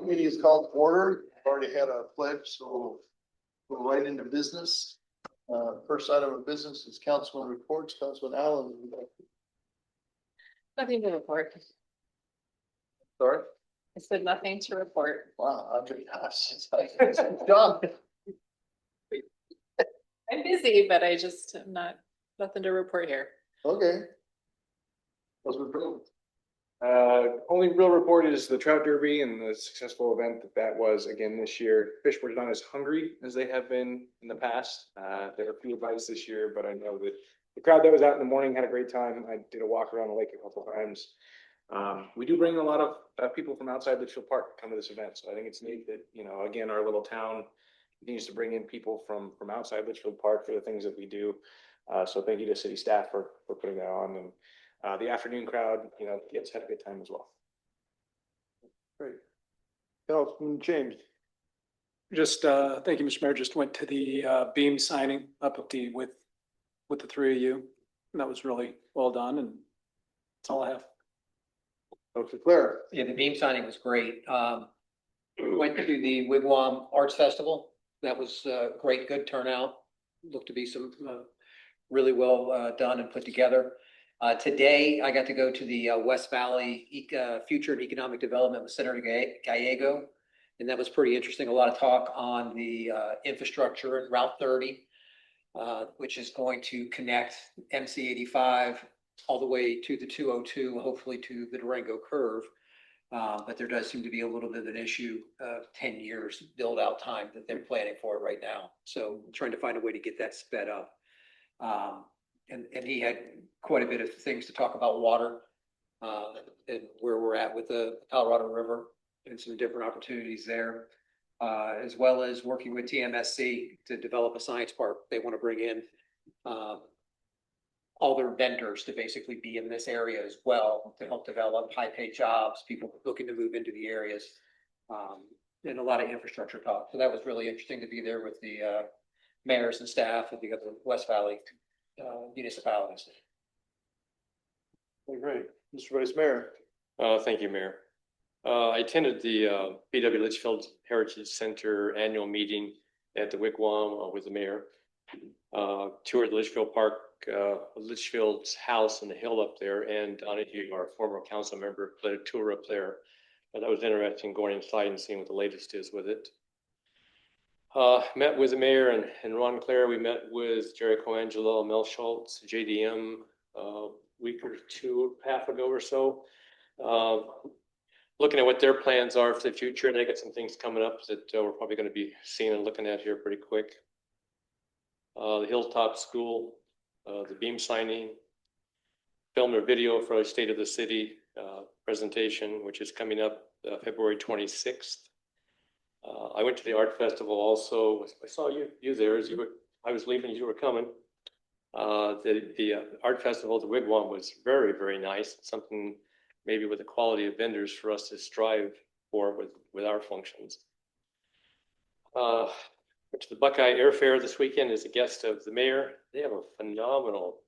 Meeting is called to order. We've already had a pledge, so we'll right into business. First item of business is councilman reports. Councilman Allen. Nothing to report. Sorry? I said nothing to report. Wow, I'm just, John. I'm busy, but I just am nothing to report here. Okay. Councilman Brewer. Only real report is the trout derby and the successful event that was again this year. Fish were not as hungry as they have been in the past. There were few bites this year, but I know that the crowd that was out in the morning had a great time. I did a walk around the lake a couple of times. We do bring a lot of people from outside Litchfield Park to come to this event, so I think it's neat that, you know, again, our little town continues to bring in people from outside Litchfield Park for the things that we do. So thank you to city staff for putting that on. And the afternoon crowd, you know, kids had a good time as well. Great. Councilman James. Just thank you, Mr. Mayor. Just went to the beam signing up at the with the three of you. And that was really well done, and that's all I have. Dr. Claire. Yeah, the beam signing was great. Went to the Wigwam Arts Festival. That was great, good turnout. Looked to be some really well done and put together. Today, I got to go to the West Valley Future and Economic Development with Senator Gallego, and that was pretty interesting. A lot of talk on the infrastructure and Route 30, which is going to connect MC 85 all the way to the 202, hopefully to the Durango curve. But there does seem to be a little bit of an issue of 10 years build out time that they're planning for right now. So trying to find a way to get that sped up. And he had quite a bit of things to talk about water and where we're at with the Colorado River and some different opportunities there, as well as working with TMSC to develop a science park. They want to bring in all their vendors to basically be in this area as well to help develop high-paid jobs, people looking to move into the areas, and a lot of infrastructure talk. So that was really interesting to be there with the mayors and staff of the other West Valley municipalities. Okay, great. Mr. Vice Mayor. Thank you, Mayor. I attended the PW Litchfield Heritage Center annual meeting at the Wigwam with the mayor. Toured Litchfield Park, Litchfield's house on the hill up there, and Donahue, our former council member, played a tour up there. That was interesting, going inside and seeing what the latest is with it. Met with the mayor and Ron Claire. We met with Jerry Coangelo, Mel Schultz, JDM a week or half ago or so. Looking at what their plans are for the future, and they got some things coming up that we're probably going to be seeing and looking at here pretty quick. The Hilltop School, the beam signing, filmed a video for a State of the City presentation, which is coming up February 26th. I went to the art festival also. I saw you there as you were. I was leaving as you were coming. The art festival, the Wigwam, was very, very nice. Something maybe with the quality of vendors for us to strive for with our functions. Went to the Buckeye Airfair this weekend as a guest of the mayor. They have a phenomenal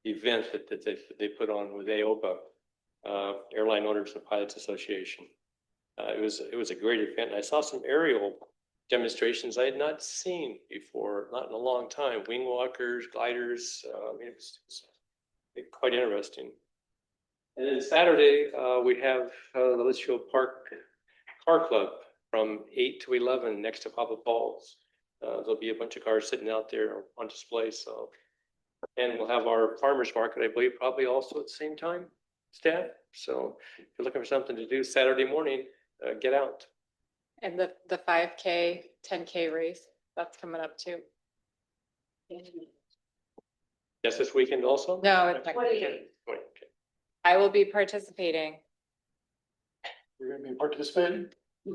event that they put on with AOPA, Airline Owners and Pilots Association. It was a great event. And I saw some aerial demonstrations I had not seen before, not in a long time. Wing walkers, gliders. I mean, it was quite interesting. And then Saturday, we have the Litchfield Park Car Club from 8 to 11 next to Papa Paul's. There'll be a bunch of cars sitting out there on display. So, and we'll have our farmers market, I believe, probably also at the same time, staff. So if you're looking for something to do Saturday morning, get out. And the 5K, 10K race, that's coming up too. Yes, this weekend also? No, it's next weekend. Okay. I will be participating. You're going to be participating?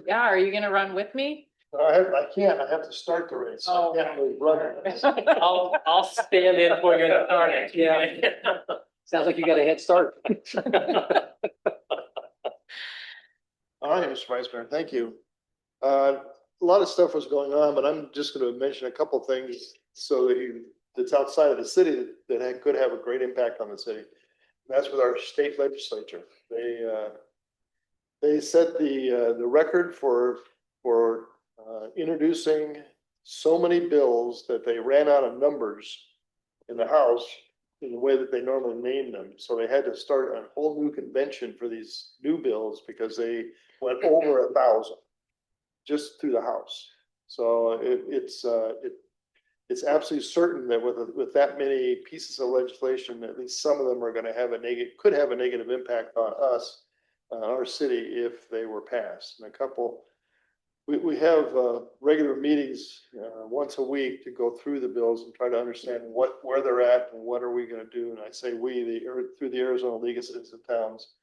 Yeah, are you gonna run with me? I can't. I have to start the race. So I can't really run it. I'll stand in for you in the starting. Yeah. Sounds like you got a head start. All right, Mr. Vice Mayor, thank you. A lot of stuff was going on, but I'm just going to mention a couple things so that's outside of the city that could have a great impact on the city. That's with our state legislature. They set the record for introducing so many bills that they ran out of numbers in the House in the way that they normally name them. So they had to start a whole new convention for these new bills because they went over 1,000 just through the House. So it's absolutely certain that with that many pieces of legislation, at least some of them are going to have could have a negative impact on us, our city, if they were passed. And we have regular meetings once a week to go through the bills and try to understand where they're at and what are we going to do. And I say through the Arizona League of Citizen Towns,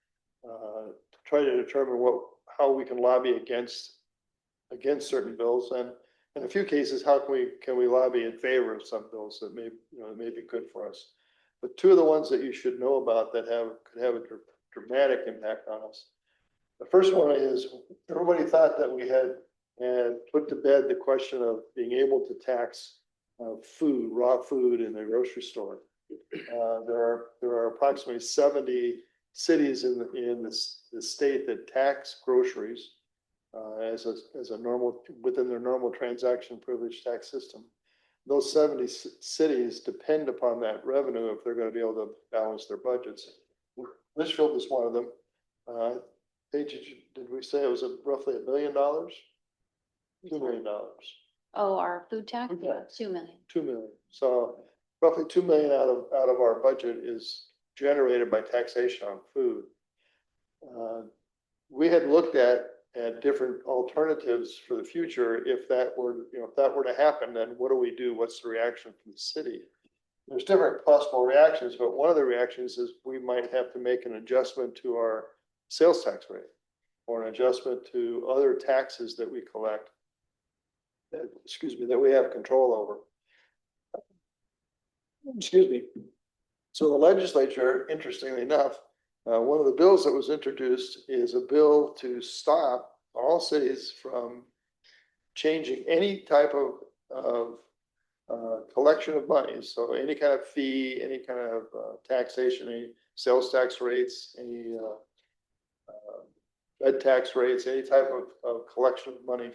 to try to determine how we can lobby against certain bills, and in a few cases, how can we lobby in favor of some bills that may be good for us. But two of the ones that you should know about that could have a dramatic impact on us. The first one is everybody thought that we had put to bed the question of being able to tax raw food in the grocery store. There are approximately 70 cities in the state that tax groceries as a normal within their normal transaction privilege tax system. Those 70 cities depend upon that revenue if they're going to be able to balance their budgets. Litchfield is one of them. Paige, did we say it was roughly $1 million? $2 million. Oh, our food tax, Food tax. 2 million. 2 million. So roughly 2 million out of our budget is generated by taxation on food. We had looked at different alternatives for the future. If that were to happen, then what do we do? What's the reaction from the city? There's different possible reactions, but one of the reactions is we might have to make an adjustment to our sales tax rate or an adjustment to other taxes that we collect that we have control over. So the legislature, interestingly enough, one of the bills that was introduced is a bill to stop all cities from changing any type of collection of money. So any kind of fee, any kind of taxation, any sales tax rates, any ed tax rates, any type of collection of money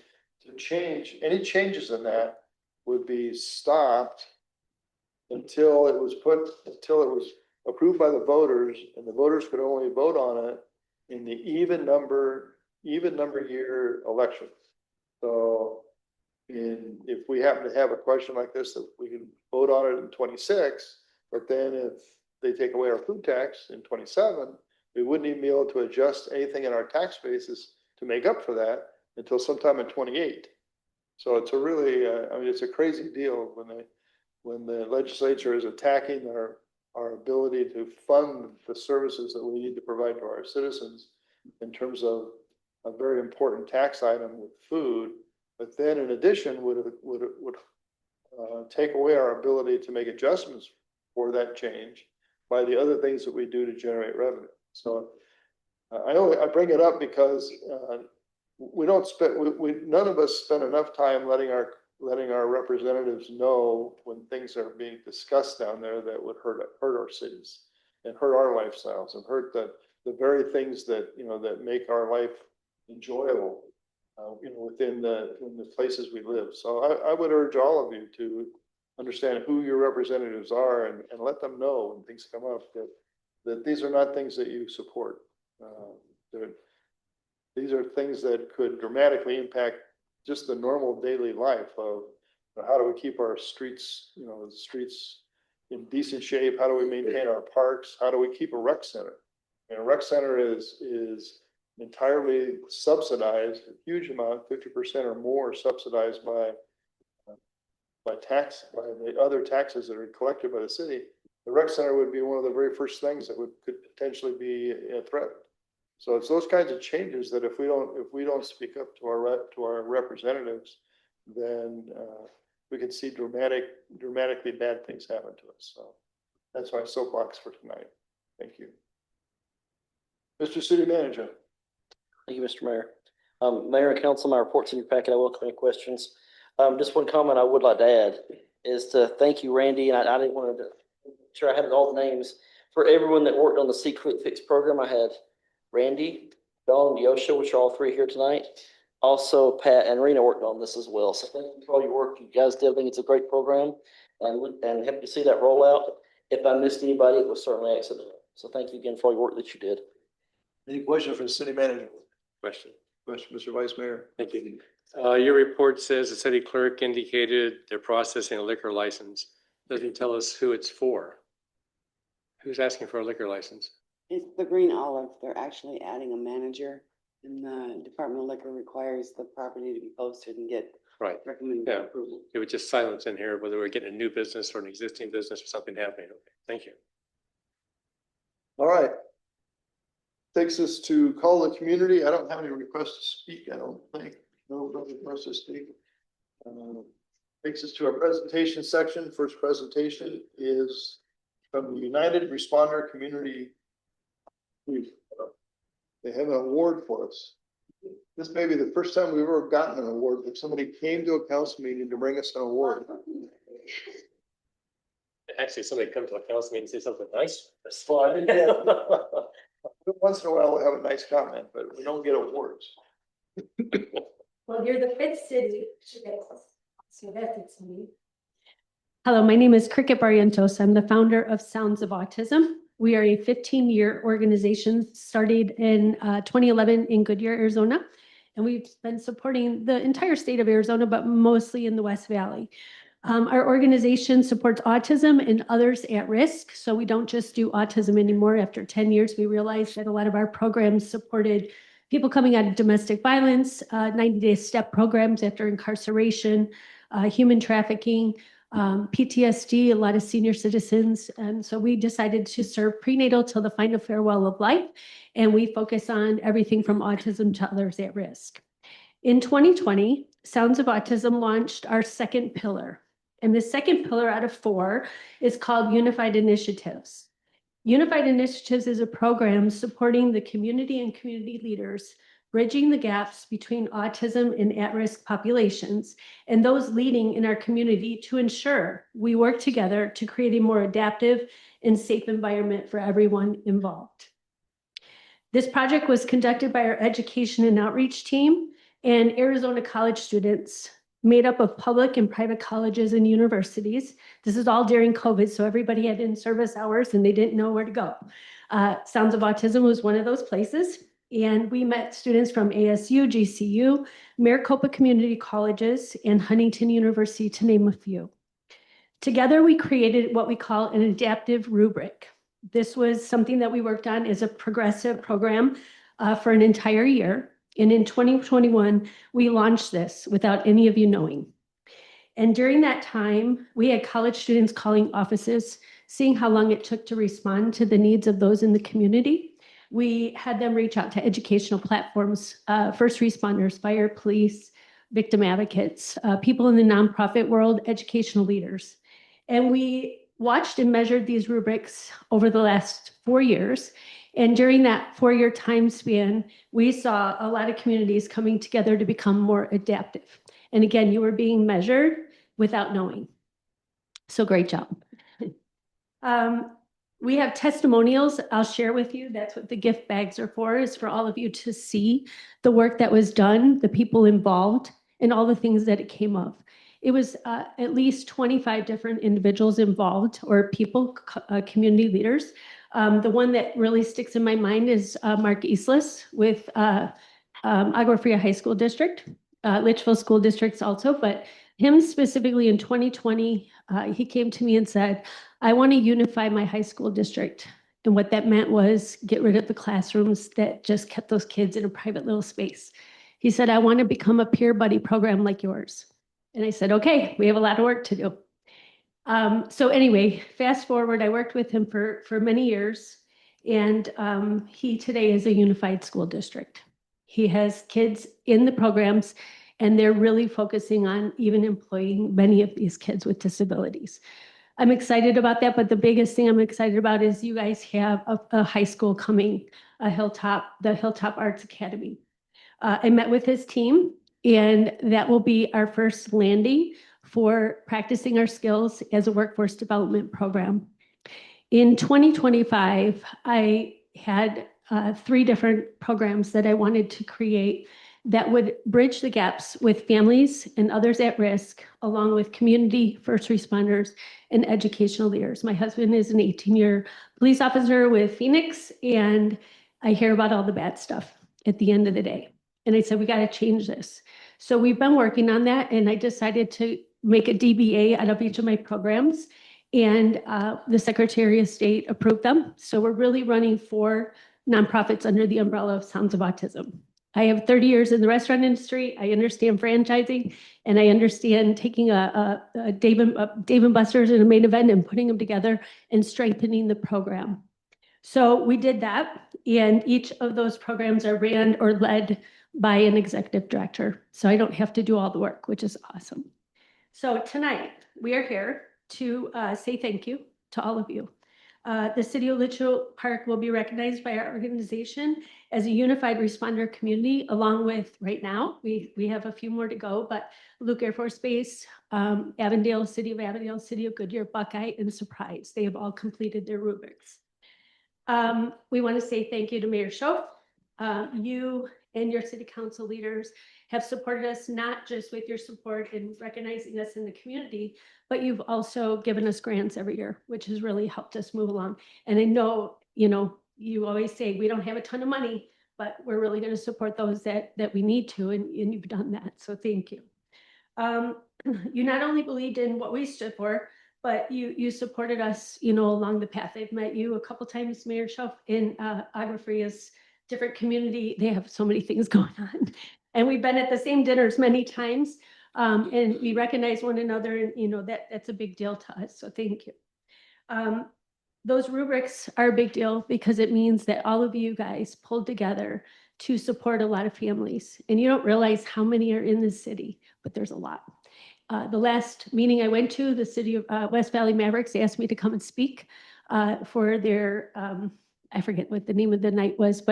to change. Any changes in that would be stopped until it was approved by the voters, and the voters could only vote on it in the even number year election. So if we happen to have a question like this, that we can vote on it in 26, but then if they take away our food tax in 27, we wouldn't even be able to adjust anything in our tax basis to make up for that until sometime in 28. So it's a really, it's a crazy deal when the legislature is attacking our ability to fund the services that we need to provide to our citizens in terms of a very important tax item with food, but then in addition would take away our ability to make adjustments for that change by the other things that we do to generate revenue. So I bring it up because none of us spend enough time letting our representatives know when things are being discussed down there that would hurt our cities and hurt our lifestyles and hurt the very things that that make our life enjoyable within the places we live. So I would urge all of you to understand who your representatives are and let them know when things come up that these are not things that you support. These are things that could dramatically impact just the normal daily life of how do we keep our streets, the streets in decent shape? How do we maintain our parks? How do we keep a rec center? And a rec center is entirely subsidized, a huge amount, 50% or more subsidized by the other taxes that are collected by the city. The rec center would be one of the very first things that could potentially be a threat. So it's those kinds of changes that if we don't speak up to our representatives, then we could see dramatically bad things happen to us. So that's my soapbox for tonight. Thank you. Mr. City Manager. Thank you, Mr. Mayor. Mayor and council, my report's in your packet. I welcome any questions. Just one comment I would like to add is to thank you, Randy, and I didn't want to make sure I had all the names for everyone that worked on the Secret Fix program. I had Randy, Dawn, Yosha, which are all three here tonight. Also, Pat and Rena worked on this as well. So thank you for all your work you guys did. I think it's a great program and happy to see that roll out. If I missed anybody, it was certainly accidental. So thank you again for all your work that you did. Any questions for the city manager? Question. Question, Mr. Vice Mayor? Thank you. Your report says the city clerk indicated they're processing a liquor license. Doesn't tell us who it's for. Who's asking for a liquor license? It's the Green Olive. They're actually adding a manager, and the Department of Liquor requires the property to be posted and get Right. recommended Yeah. approval. It was just silence in here, whether we're getting a new business or an existing business or something happening. Okay, thank you. All right. Takes us to call the community. I don't have any requests to speak, I don't think. No requests to speak. Takes us to our presentation section. First presentation is from the United Responder Community. They have an award for us. This may be the first time we've ever gotten an award, but somebody came to a council meeting to bring us an award. Actually, somebody come to a council meeting and say something nice. Well, I didn't have- Once in a while, we'll have a nice comment, but we don't get awards. Well, you're the fifth city. So that's me. Hello, my name is Cricket Barrientos. I'm the founder of Sounds of Autism. We are a 15-year organization started in 2011 in Goodyear, Arizona. And we've been supporting the entire state of Arizona, but mostly in the West Valley. Our organization supports autism and others at risk. So we don't just do autism anymore. After 10 years, we realized that a lot of our programs supported people coming out of domestic violence, 90-day step programs after incarceration, human trafficking, PTSD, a lot of senior citizens. And so we decided to serve prenatal till the final farewell of life. And we focus on everything from autism to others at risk. In 2020, Sounds of Autism launched our second pillar. And the second pillar out of 4 is called Unified Initiatives. Unified Initiatives is a program supporting the community and community leaders, bridging the gaps between autism and at-risk populations, and those leading in our community to ensure we work together to create a more adaptive and safe environment for everyone involved. This project was conducted by our education and outreach team and Arizona college students made up of public and private colleges and universities. This is all during COVID, so everybody had in-service hours and they didn't know where to go. Sounds of Autism was one of those places. And we met students from ASU, GCU, Maricopa Community Colleges, and Huntington University, to name a few. Together, we created what we call an adaptive rubric. This was something that we worked on as a progressive program for an entire year. And in 2021, we launched this without any of you knowing. And during that time, we had college students calling offices, seeing how long it took to respond to the needs of those in the community. We had them reach out to educational platforms, first responders, fire, police, victim advocates, people in the nonprofit world, educational leaders. And we watched and measured these rubrics over the last 4 years. And during that 4-year time span, we saw a lot of communities coming together to become more adaptive. And again, you were being measured without knowing. So great job. We have testimonials I'll share with you. That's what the gift bags are for, is for all of you to see the work that was done, the people involved, and all the things that it came of. It was at least 25 different individuals involved, or people, community leaders. The one that really sticks in my mind is Mark Eastless with Agua Fria High School District, Litchfield School Districts also, but him specifically in 2020, he came to me and said, I want to unify my high school district. And what that meant was get rid of the classrooms that just kept those kids in a private little space. He said, I want to become a peer buddy program like yours. And I said, okay, we have a lot of work to do. So anyway, fast forward, I worked with him for many years, and he today is a unified school district. He has kids in the programs, and they're really focusing on even employing many of these kids with disabilities. I'm excited about that, but the biggest thing I'm excited about is you guys have a high school coming, the Hilltop Arts Academy. I met with his team, and that will be our first landing for practicing our skills as a workforce development program. In 2025, I had three different programs that I wanted to create that would bridge the gaps with families and others at risk, along with community first responders and educational leaders. My husband is an 18-year police officer with Phoenix, and I hear about all the bad stuff at the end of the day. And I said, we got to change this. So we've been working on that, and I decided to make a DBA out of each of my programs. And the Secretary of State approved them. So we're really running 4 nonprofits under the umbrella of Sounds of Autism. I have 30 years in the restaurant industry. I understand franchising, and I understand taking a Dave and Buster's in a Main Event and putting them together and strengthening the program. So we did that, and each of those programs are ran or led by an executive director. So I don't have to do all the work, which is awesome. So tonight we are here to say thank you to all of you. The City of Litchfield Park will be recognized by our organization as a unified responder community, along with, right now, we have a few more to go, but Luke Air Force Base, Avondale, City of Avondale, City of Goodyear, Buckeye, and Surprise. They have all completed their rubrics. We want to say thank you to Mayor Schoaf. You and your city council leaders have supported us, not just with your support in recognizing us in the community, but you've also given us grants every year, which has really helped us move along. And I know, you always say we don't have a ton of money, but we're really going to support those that we need to, and you've done that. So thank you. You not only believed in what we stood for, but you supported us, along the path. I've met you a couple times, Mayor Schoaf, in Agua Fria's different community. They have so many things going on. And we've been at the same dinners many times. And we recognize one another, and that's a big deal to us. So thank you. Those rubrics are a big deal because it means that all of you guys pulled together to support a lot of families. And you don't realize how many are in this city, but there's a lot. The last meeting I went to, the City of West Valley Mavericks asked me to come and speak for their, I forget what the name of the night was,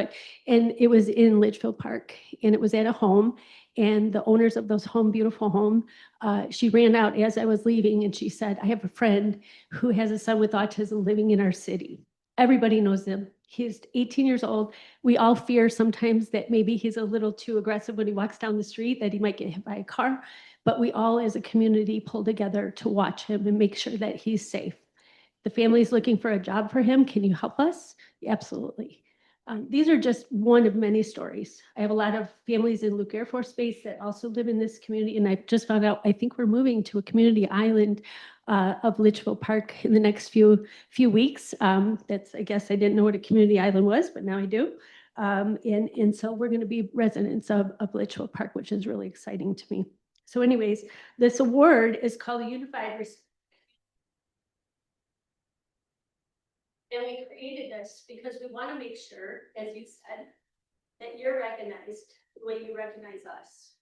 and it was in Litchfield Park, and it was at a home, and the owners of those beautiful home, she ran out as I was leaving, and she said, I have a friend who has a son with autism living in our city. Everybody knows him. He's 18 years old. We all fear sometimes that maybe he's a little too aggressive when he walks down the street, that he might get hit by a car, but we all as a community pull together to watch him and make sure that he's safe. The family's looking for a job for him. Can you help us? Absolutely. These are just one of many stories. I have a lot of families in Luke Air Force Base that also live in this community. And I just found out, I think we're moving to a community island of Litchfield Park in the next few weeks. I guess I didn't know what a community island was, but now I do. And so we're going to be residents of Litchfield Park, which is really exciting to me. So anyways, this award is called a Unified Response. And we created this because we want to make sure, as you said, that you're recognized the way you recognize us.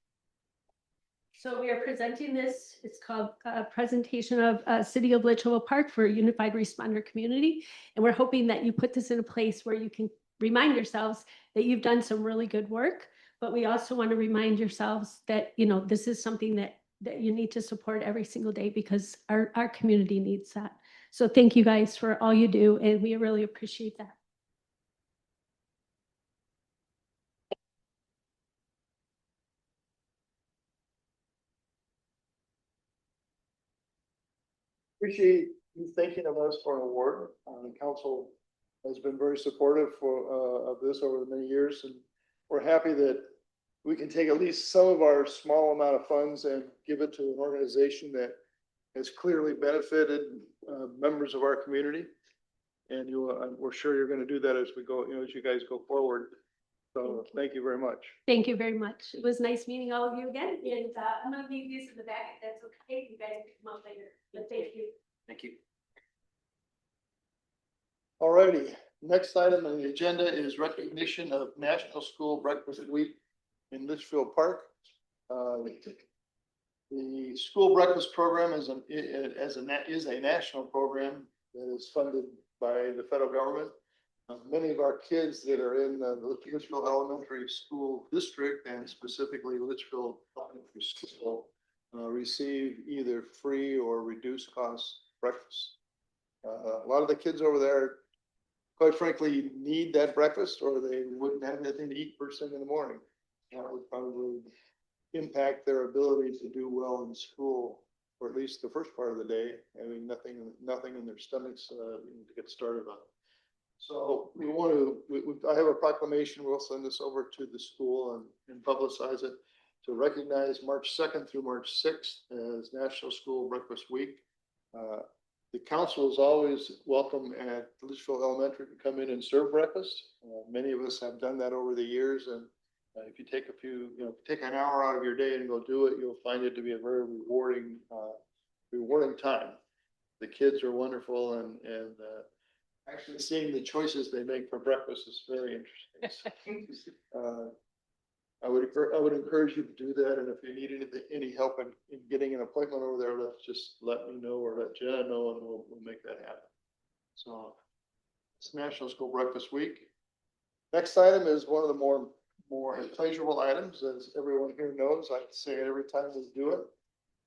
So we are presenting this. It's called a presentation of City of Litchfield Park for a Unified Responder Community. And we're hoping that you put this in a place where you can remind yourselves that you've done some really good work. But we also want to remind yourselves that, this is something that you need to support every single day because our community needs that. So thank you guys for all you do, and we really appreciate that. Appreciate you thinking of us for an award. The council has been very supportive of this over the many years, and we're happy that we can take at least some of our small amount of funds and give it to an organization that has clearly benefited members of our community. And we're sure you're going to do that as we go, as you guys go forward. So thank you very much. Thank you very much. It was nice meeting all of you again. And I'm going to leave these in the back if that's okay. You guys can come up later. But thank you. Thank you. All righty. Next item on the agenda is recognition of National School Breakfast Week in Litchfield Park. The school breakfast program is a national program that is funded by the federal government. Many of our kids that are in the Litchfield Elementary School District, and specifically Litchfield Elementary School, receive either free or reduced cost breakfast. A lot of the kids over there quite frankly, need that breakfast or they wouldn't have anything to eat first thing in the morning. That would probably impact their ability to do well in school, or at least the first part of the day, having nothing in their stomachs to get started on. So we want to, I have a proclamation, we'll send this over to the school and publicize it to recognize March 2nd through March 6th as National School Breakfast Week. The council is always welcome at Litchfield Elementary to come in and serve breakfast. Many of us have done that over the years, and if you take take an hour out of your day and go do it, you'll find it to be a very rewarding time. The kids are wonderful, and actually seeing the choices they make for breakfast is very interesting. I would encourage you to do that, and if you need any help in getting an appointment over there, just let me know or let Jenna know, and we'll make that happen. So it's National School Breakfast Week. Next item is one of the more pleasurable items, as everyone here knows. I say it every time we do it.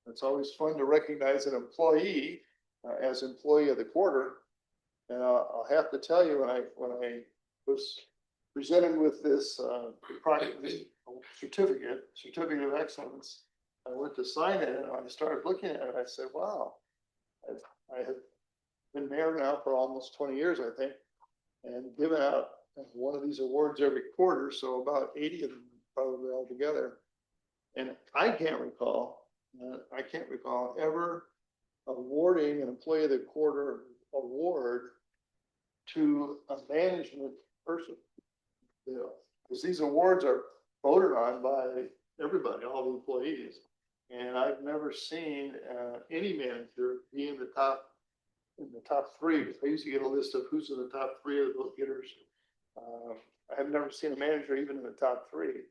It's always fun to recognize an employee as Employee of the Quarter. And I'll have to tell you, when I was presented with this certificate of excellence, I went to sign it and I started looking at it and I said, wow, I have been mayor now for almost 20 years, I think, and given out one of these awards every quarter, so about 80 of them probably altogether. And I can't recall ever awarding an Employee of the Quarter award to a management person. Because these awards are voted on by everybody, all the employees. And I've never seen any manager be in the top three. I used to get a list of who's in the top three of the vote getters. I have never seen a manager even in the top three.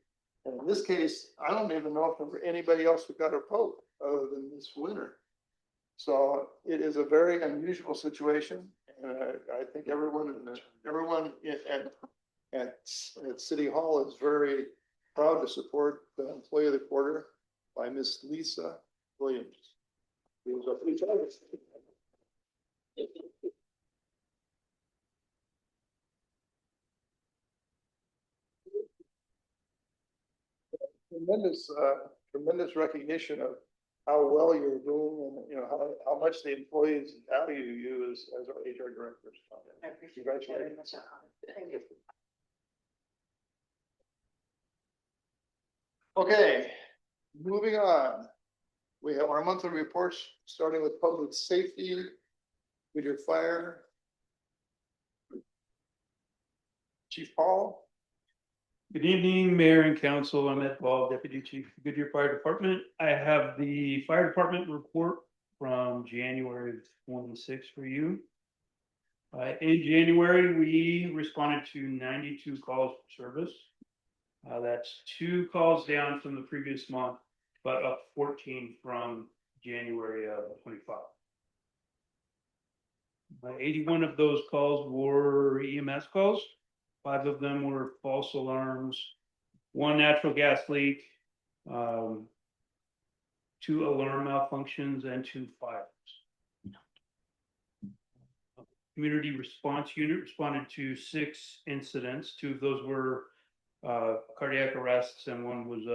And in this case, I don't even know if there were anybody else who got a vote other than this winner. So it is a very unusual situation. And I think everyone at City Hall is very proud to support the Employee of the Quarter by Miss Lisa Williams. Tremendous recognition of how well you're doing, and how much the employees value you as our HR directors. I appreciate it very much. Thank you. Okay, moving on. We have our monthly reports, starting with public safety, Goodyear Fire. Chief Paul. Good evening, Mayor and Council. I'm Ed Ball, Deputy Chief of Goodyear Fire Department. I have the Fire Department report from January 26th for you. In January, we responded to 92 calls for service. That's 2 calls down from the previous month, but up 14 from January of 25. 81 of those calls were EMS calls. 5 of them were false alarms, 1 natural gas leak, 2 alarm malfunctions, and 2 fires. Community response unit responded to 6 incidents. 2 of those were cardiac arrests, and 1 was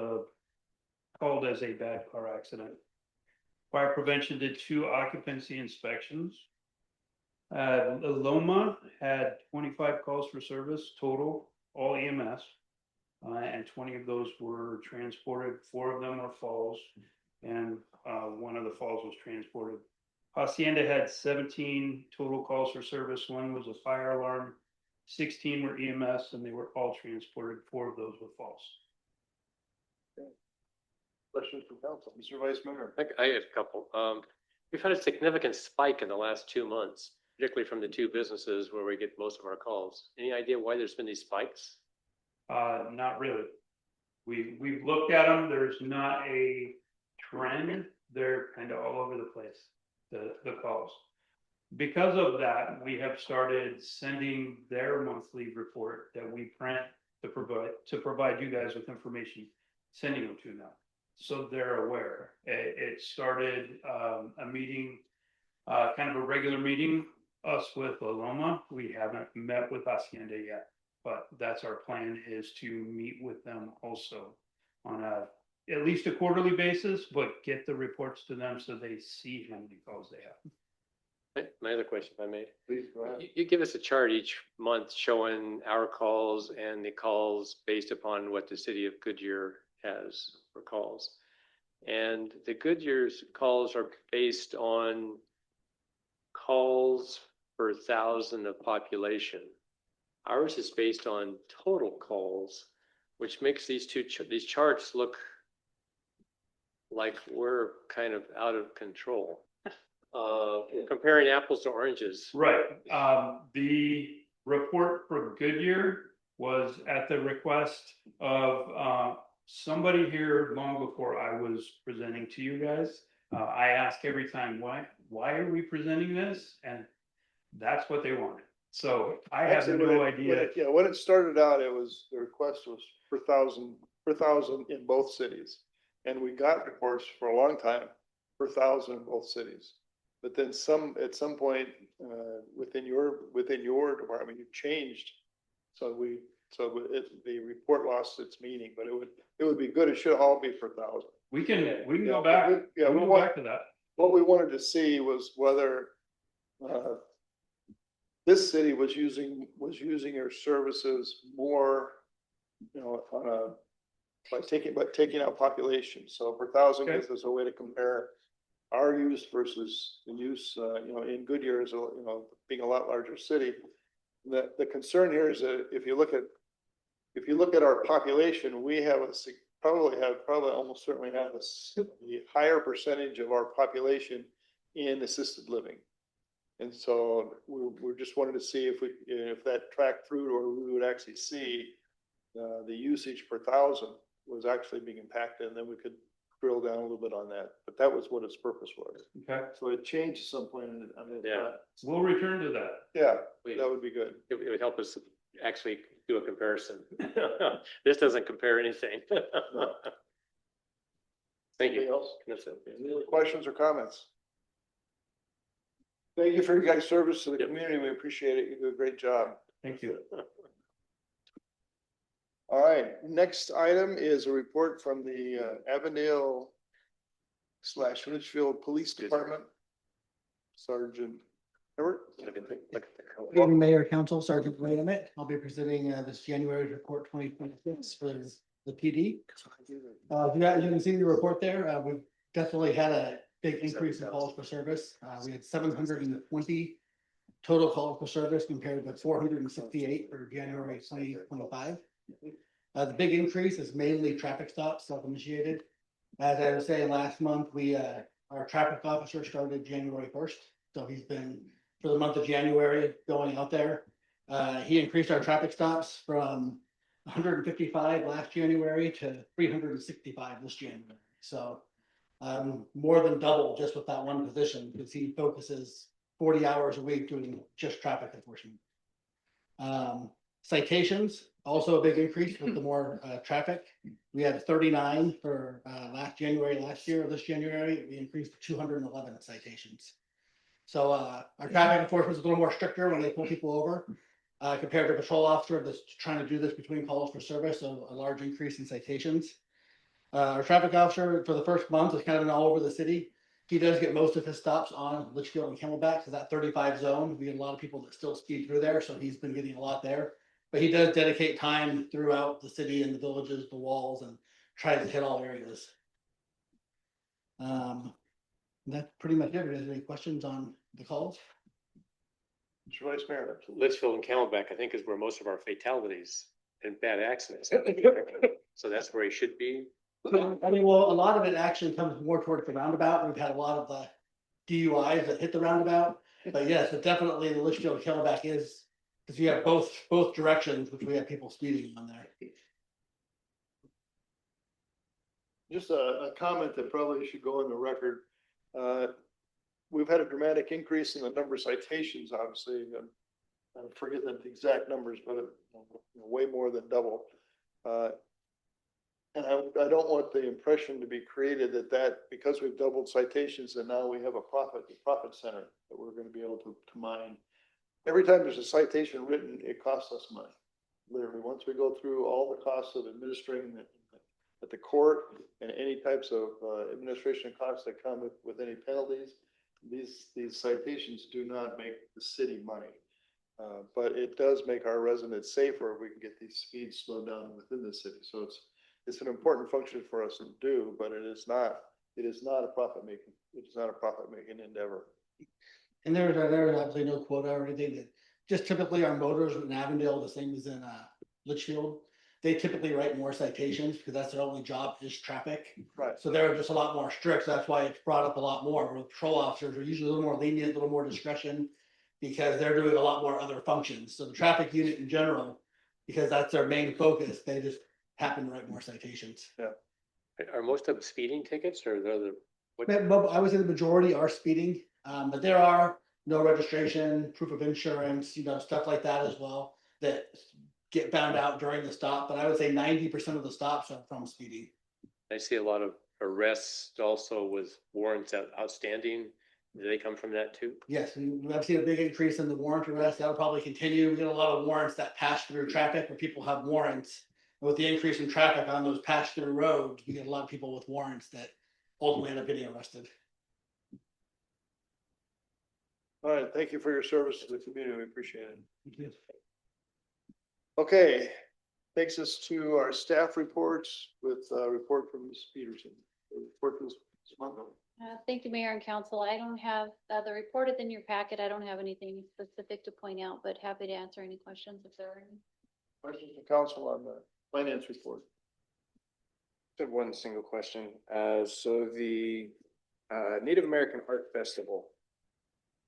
called as a bad car accident. Fire prevention did 2 occupancy inspections. Loma had 25 calls for service total, all EMS, and 20 of those were transported. 4 of them were falls, and 1 of the falls was transported. Hacienda had 17 total calls for service. 1 was a fire alarm, 16 were EMS, and they were all transported. 4 of those were falls. Questions from council, Mr. Vice Mayor. I have a couple. We've had a significant spike in the last 2 months, particularly from the 2 businesses where we get most of our calls. Any idea why there's been these spikes? Not really. We've looked at them. There's not a trend. They're kind of all over the place, the calls. Because of that, we have started sending their monthly report that we print to provide you guys with information, sending them to them, so they're aware. It started a meeting, kind of a regular meeting us with Loma. We haven't met with Hacienda yet, but that's our plan, is to meet with them also on at least a quarterly basis, but get the reports to them so they see how many calls they have. My other question, if I may, Please go ahead. you give us a chart each month showing our calls and the calls based upon what the city of Goodyear has for calls. And the Goodyear's calls are based on calls per thousand of population. Ours is based on total calls, which makes these these charts look like we're kind of out of control. Comparing apples to oranges. Right, the report for Goodyear was at the request of, somebody here long before I was presenting to you guys. I ask every time, why are we presenting this? And that's what they wanted. So I have Actually, no idea. Yeah, when it started out, the request was per thousand in both cities. And we got reports for a long time, per thousand in both cities. But then at some point, within your department, you changed. So the report lost its meaning, but it would be good. It should all be per thousand. We can Yeah, go back, yeah, we'll go back to that. What we wanted to see was whether, this city was using your services more, by taking out population. So per thousand Okay. gives us a way to compare our use versus the use, in Goodyear as being a lot larger city. The concern here is that if you look at our population, we have probably almost certainly have the higher percentage of our population in assisted living. And so we're just wanted to see if that tracked through, or we would actually see the usage per thousand was actually being impacted, and then we could drill down a little bit on that. But that was what its purpose was. Okay, So it changed at some point. Yeah. we'll return to that. Yeah, We- that would be good. It would help us actually do a comparison. This doesn't compare anything. Thank Anything you. else? That's it. Any other questions or comments? Thank you for your guys' service to the Yep. community. We appreciate it. You do a great job. Thank you. All right, next item is a report from the Avondale / Litchfield Police Department. Sergeant Everett. Look at the Good evening, Mayor, Council, Sergeant Wayne Emmett. I'll be presenting this January's report 2026 for the PD. You can see the report there. We've definitely had a big increase in calls for service. We had 720 total calls for service compared with 468 for January 2025. The big increase is mainly traffic stops, self-initiated. As I was saying last month, our traffic officer started January 1st. So he's been, for the month of January, going out there. He increased our traffic stops from 155 last January to 365 this January. So more than double just with that one position, because he focuses 40 hours a week doing just traffic enforcement. Citations, also a big increase with the more traffic. We had 39 for last year. This January, we increased to 211 citations. So our traffic enforcement is a little more stricter when they pull people over compared to a patrol officer that's trying to do this between calls for service. So a large increase in citations. Our traffic officer for the first month has kind of been all over the city. He does get most of his stops on Litchfield and Camelback, so that 35 zone. We get a lot of people that still speed through there, so he's been getting a lot there. But he does dedicate time throughout the city and the villages, the walls, and tries to hit all areas. That's pretty much it. Is there any questions on the calls? Mr. Vice Mayor. Litchfield and Camelback, I think, is where most of our fatalities and bad accidents. So that's where he should be. I mean, well, a lot of it actually comes more towards the roundabout. We've had a lot of the DUIs that hit the roundabout. But yes, but definitely the Litchfield and Camelback is, because you have both directions, which we have people speeding on there. Just a comment that probably should go in the record. We've had a dramatic increase in the number of citations, obviously. I forget the exact numbers, but way more than double. And I don't want the impression to be created that because we've doubled citations and now we have a profit center that we're going to be able to mine. every time there's a citation written, it costs us money. Literally, once we go through all the costs of administering at the court and any types of administration costs that come with any penalties, these citations do not make the city money. But it does make our residents safer if we can get these speeds slowed down within the city. So it's an important function for us to do, but it is not a profit making endeavor. And there's absolutely no quota or anything that, just typically our motors in Avondale, the same as in Litchfield. They typically write more citations because that's their only job is traffic. Right. So they're just a lot more strict. That's why it's brought up a lot more. Where patrol officers are usually a little more lenient, a little more discretion. Because they're doing a lot more other functions. So the traffic unit in general, because that's their main focus, they just happen to write more citations. Are most of them speeding tickets or the other? But I would say the majority are speeding, but there are no registration, proof of insurance, stuff like that as well. That get found out during the stop, but I would say 90% of the stops are from speeding. I see a lot of arrests also with warrants outstanding. Do they come from that too? Yes, I've seen a big increase in the warrant arrests. That'll probably continue. We get a lot of warrants that pass through traffic where people have warrants. And with the increase in traffic on those pass through roads, we get a lot of people with warrants that ultimately end up getting arrested. All right, thank you for your service to the community. We appreciate it. Okay, takes us to our staff reports with a report from Ms. Peterson. Report from Ms. Montgomery. Thank you, Mayor and Council. I don't have, the report is in your packet. I don't have anything specific to point out, but happy to answer any questions if there are any. Questions from council on the finance report? I have one single question. So the Native American Art Festival,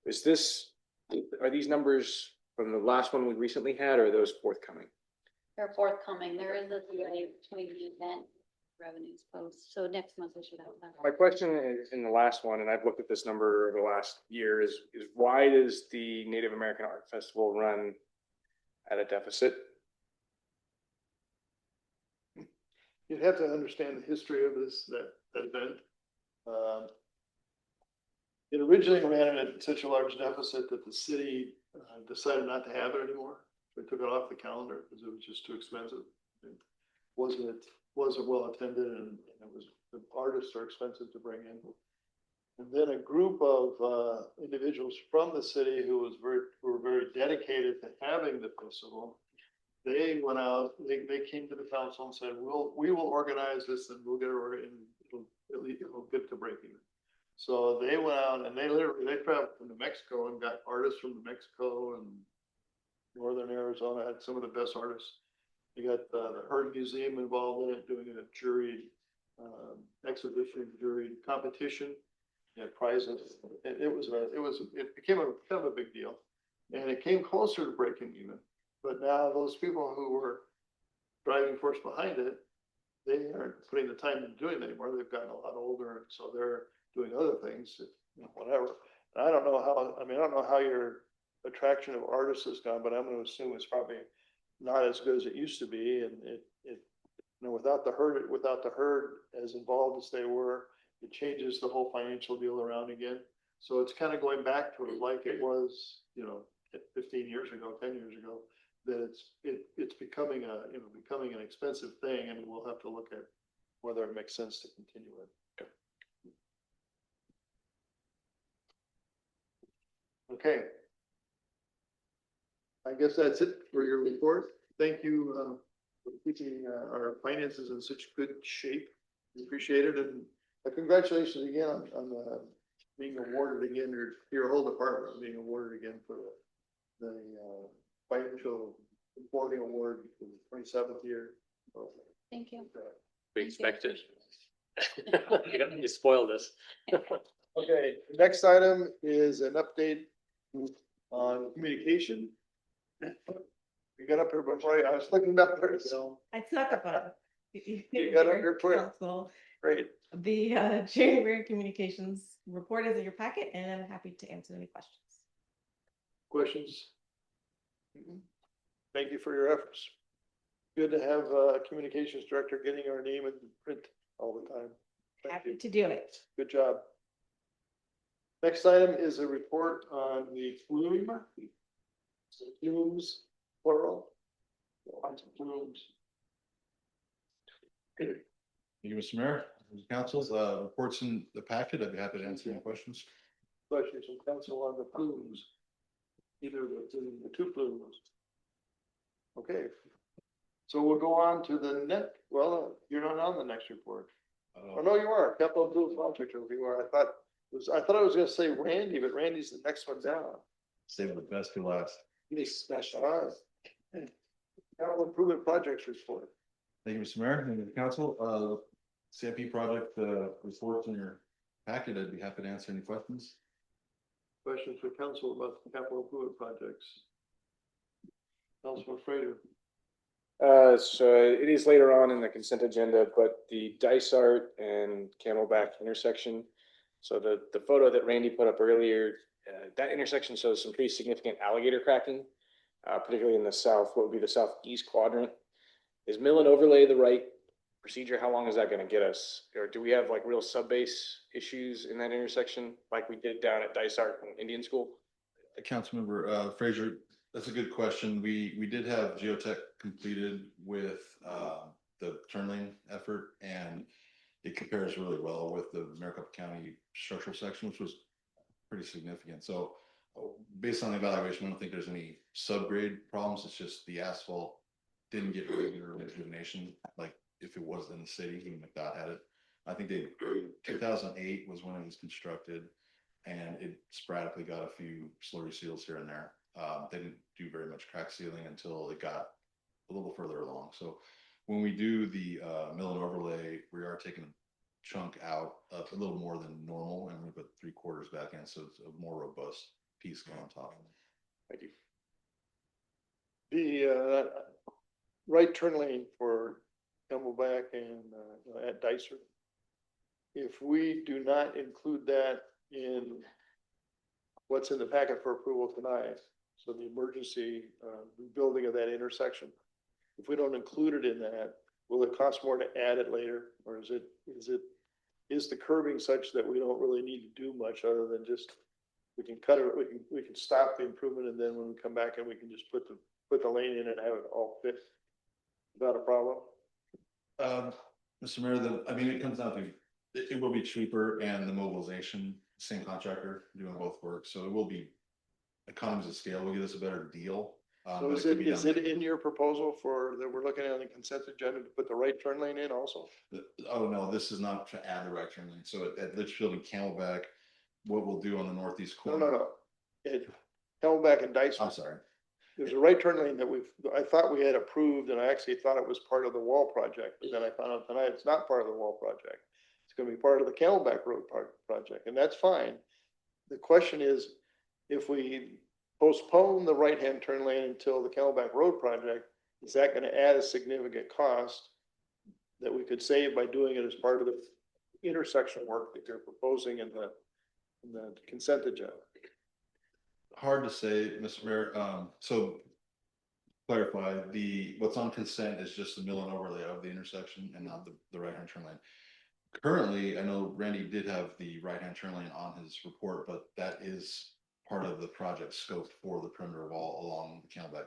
are these numbers from the last one we recently had, or are those forthcoming? They're forthcoming. There is a delay between the event revenues post. So next month we should have that. My question is in the last one, and I've looked at this number over the last year, is why does the Native American Art Festival run at a deficit? You'd have to understand the history of that event. It originally ran at such a large deficit that the city decided not to have it anymore. They took it off the calendar because it was just too expensive. It wasn't well attended, and the artists are expensive to bring in. And then a group of individuals from the city who were very dedicated to having the festival. They went out. They came to the council and said, "We will organize this, and we'll get it, and it'll get to break even." So they went out and they traveled from New Mexico and got artists from New Mexico and Northern Arizona. Had some of the best artists. You got the Herd Museum involved in it, doing a jury exhibition, jury competition, prizes. It became kind of a big deal, and it came closer to breaking even. But now those people who were driving force behind it, they aren't putting the time into doing it anymore. They've gotten a lot older, and so they're doing other things, whatever. And I don't know how your attraction of artists has gone, but I'm going to assume it's probably not as good as it used to be. And without the herd as involved as they were, it changes the whole financial deal around again. So it's kind of going back to it like it was, 15 years ago, 10 years ago. That it's becoming an expensive thing, and we'll have to look at whether it makes sense to continue it. Okay. I guess that's it for your report. Thank you for keeping our finances in such good shape. We appreciate it, and congratulations again on being awarded again, your whole department being awarded again for the financial reporting award for the 27th year. Thank you. We expect it. You spoiled us. Okay, the next item is an update on communication. You got up here before I was looking up there, so. I snuck up on it. You got up here quick. Council. Great. The January communications report is in your packet, and I'm happy to answer any questions. Questions? Thank you for your efforts. Good to have a communications director getting our name in print all the time. Happy to do it. Good job. Next item is a report on the flume. Plumes, plural. Lots of plumes. Thank you, Mr. Mayor, councils, reports in the packet. I'd be happy to answer any questions. Questions from council on the plumes? Either the two plumes. Okay. So we'll go on to the next, well, you're not on the next report. Oh, no, you are, capital improvement project, if you are, I thought I was gonna say Randy, but Randy's the next one down. Save the best for last. He's special. All right. Capital improvement projects report. Thank you, Mr. Mayor, and the council, CIP project, reports in your packet. I'd be happy to answer any questions. Questions for council about the capital improvement projects? Councilman Frater. So it is later on in the consent agenda, but the Dysart and Camelback intersection. So the photo that Randy put up earlier, that intersection shows some pretty significant alligator cracking, particularly in the south, what would be the southeast quadrant. Is mill and overlay the right procedure? How long is that gonna get us? Or do we have like real sub-base issues in that intersection like we did down at Dysart and Indian School? Councilmember Fraser, that's a good question. We did have geotech completed with the turn lane effort, and it compares really well with the Maricopa County structural section, which was pretty significant. So based on the evaluation, I don't think there's any subgrade problems. It's just the asphalt didn't get regular rejuvenation like if it was in the city. Even McDOT had it. I think 2008 was when it was constructed, and it sporadically got a few slurry seals here and there. They didn't do very much crack sealing until it got a little further along. So when we do the mill and overlay, we are taking a chunk out of a little more than normal, and we put 3/4 back in, so it's a more robust piece going on top. Thank you. The right turn lane for Camelback and at Dysart. If we do not include that in what's in the packet for approval tonight, so the emergency rebuilding of that intersection, if we don't include it in that, will it cost more to add it later? Or is the curbing such that we don't really need to do much other than just, we can cut it, we can stop the improvement, and then when we come back and we can just put the lane in and have it all fit without a problem? Mr. Mayor, it comes down to, it will be cheaper, and the mobilization, same contractor doing both work. So it will be economies of scale. Will give us a better deal. So is it in your proposal that we're looking at the consent agenda to put the right turn lane in also? Oh, no, this is not to add the right turn lane. So at Litchfield and Camelback, what we'll do on the northeast corner. No. At Camelback and Dysart. I'm sorry. There's a right turn lane that I thought we had approved, and I actually thought it was part of the wall project, but then I found out tonight it's not part of the wall project. It's gonna be part of the Camelback Road project, and that's fine. The question is, if we postpone the right-hand turn lane until the Camelback Road project, is that gonna add a significant cost that we could save by doing it as part of the intersection work that you're proposing in the consent agenda? Hard to say, Mr. Mayor. So clarify, what's on consent is just the mill and overlay of the intersection and not the right-hand turn lane. Currently, I know Randy did have the right-hand turn lane on his report, but that is part of the project scope for the perimeter wall along the Camelback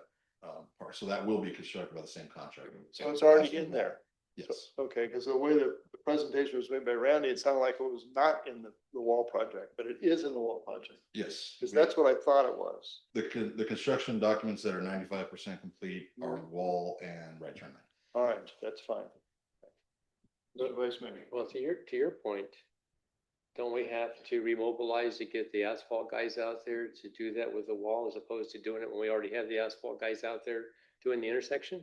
part. So that will be constructed by the same contractor. So it's already in there? Yes. Okay, because the way the presentation was made by Randy, it sounded like it was not in the wall project, but it is in the wall project. Yes. Because that's what I thought it was. The construction documents that are 95% complete are wall and right turn lane. All right, that's fine. Vice Mayor. Well, to your point, don't we have to remobilize to get the asphalt guys out there to do that with the wall as opposed to doing it when we already have the asphalt guys out there doing the intersection?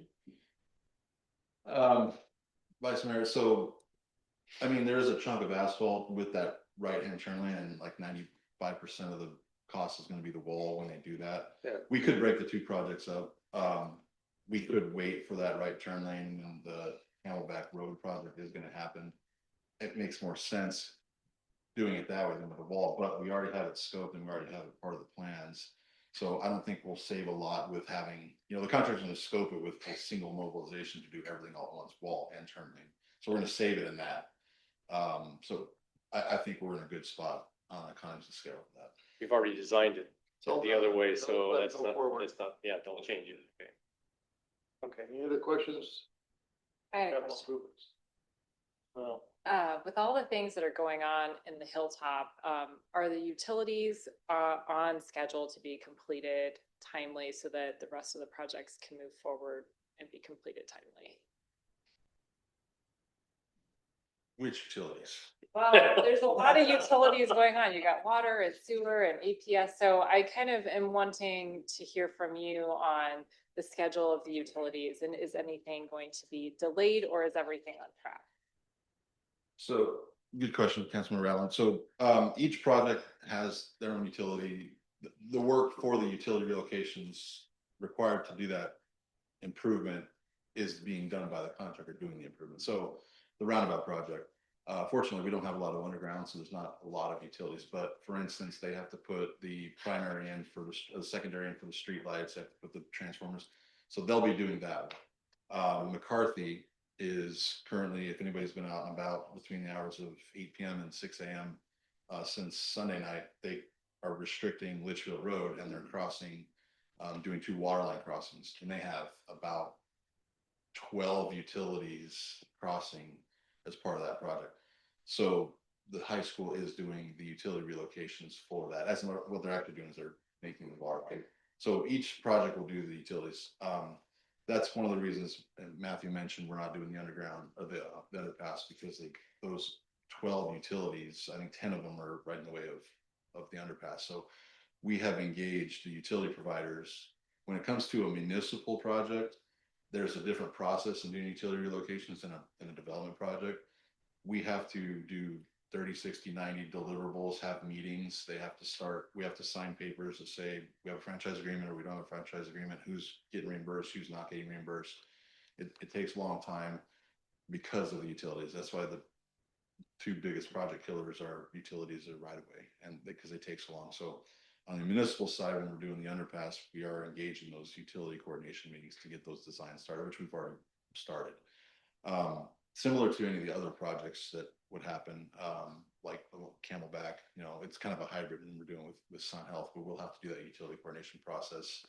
Vice Mayor, so, there is a chunk of asphalt with that right-hand turn lane, and like 95% of the cost is gonna be the wall when they do that. Yeah. We could break the two projects up. We could wait for that right turn lane when the Camelback Road project is gonna happen. It makes more sense doing it that way than with the wall, but we already have it scoped and we already have it part of the plans. So I don't think we'll save a lot with having, the contractor's gonna scope it with a single mobilization to do everything all at once, wall and turn lane. So we're gonna save it in that. So I think we're in a good spot on economies of scale with that. We've already designed it the other way, so Don't let it that's go not, forward. that's not, yeah, don't change it, okay. Okay, any other questions? I had a Capital question. improvements? No. With all the things that are going on in the Hilltop, are the utilities on schedule to be completed timely so that the rest of the projects can move forward and be completed timely? Which utilities? Well, there's a lot of utilities going on. You got water and sewer and EPS. So I kind of am wanting to hear from you on the schedule of the utilities, and is anything going to be delayed or is everything on track? So, good question, Councilman Rowland. So, each project has their own utility. The work for the utility relocations required to do that improvement is being done by the contractor doing the improvement. So, the roundabout project, fortunately, we don't have a lot of underground, so there's not a lot of utilities. But for instance, they have to put the primary in for the secondary in for the street lights, they have to put the transformers. So they'll be doing that. McCarthy is currently, if anybody's been out and about between the hours of 8 p.m. and 6 a.m. Since Sunday night, they are restricting Litchfield Road and they're crossing, doing 2 water line crossings, and they have about 12 utilities crossing as part of that project. So the high school is doing the utility relocations for that. As what they're actually doing is they're making the water line. So each project will do the utilities. That's one of the reasons, and Matthew mentioned, we're not doing the underground of the underpass because those 12 utilities, I think 10 of them are right in the way of the underpass. So we have engaged the utility providers. When it comes to a municipal project, there's a different process in doing utility relocations in a development project. We have to do 30, 60, 90 deliverables, have meetings. We have to sign papers that say we have a franchise agreement or we don't have a franchise agreement, who's getting reimbursed, who's not getting reimbursed. It takes a long time because of the utilities. That's why the 2 biggest project killers are utilities and right away, and because they take so long. So on the municipal side, when we're doing the underpass, we are engaged in those utility coordination meetings to get those designs started, which we've already started. Similar to any of the other projects that would happen, like Camelback, it's kind of a hybrid and we're doing with Sun Health, but we'll have to do that utility coordination process.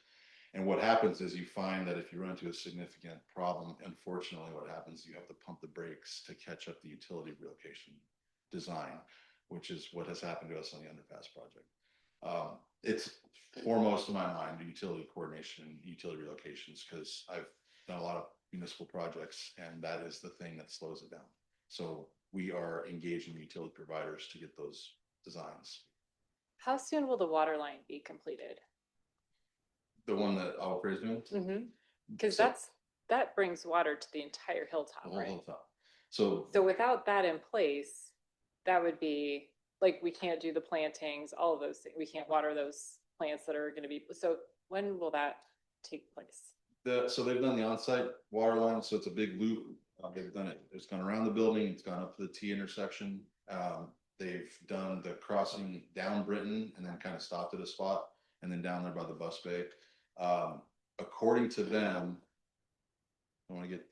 And what happens is you find that if you run into a significant problem, unfortunately, what happens, you have to pump the brakes to catch up the utility relocation design, which is what has happened to us on the underpass project. It's foremost in my mind, the utility coordination and utility relocations, because I've done a lot of municipal projects and that is the thing that slows it down. So we are engaging utility providers to get those designs. How soon will the water line be completed? The one that Alfred is doing? Mm-hmm. Because So- that brings water to the entire Hilltop, The whole right? hilltop. So So without that in place, that would be, like, we can't do the plantings, all of those things. We can't water those plants that are gonna be, so when will that take place? so they've done the on-site water line, so it's a big loop. They've done it, it's gone around the building, it's gone up to the T intersection. They've done the crossing down Britain and then kind of stopped at a spot and then down there by the bus bay. According to them, I want to get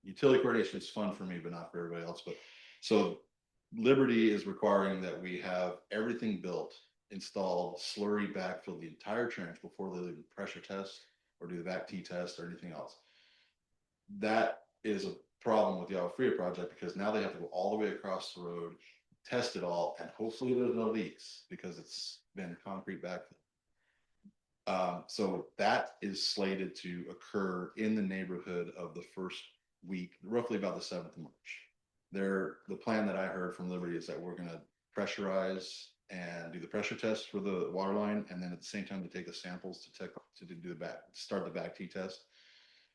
utility coordination is fun for me, but not for everybody else. But so Liberty is requiring that we have everything built, installed, slurry backfill the entire trench before they do the pressure test or do the back T test or anything else. That is a problem with the Alfrea project because now they have to go all the way across the road, test it all, and hopefully there's no leaks because it's been concrete backfill. So that is slated to occur in the neighborhood of the first week, roughly about the 7th of March. The plan that I heard from Liberty is that we're going to pressurize and do the pressure test for the water line, and then at the same time to take the samples to start the back T test.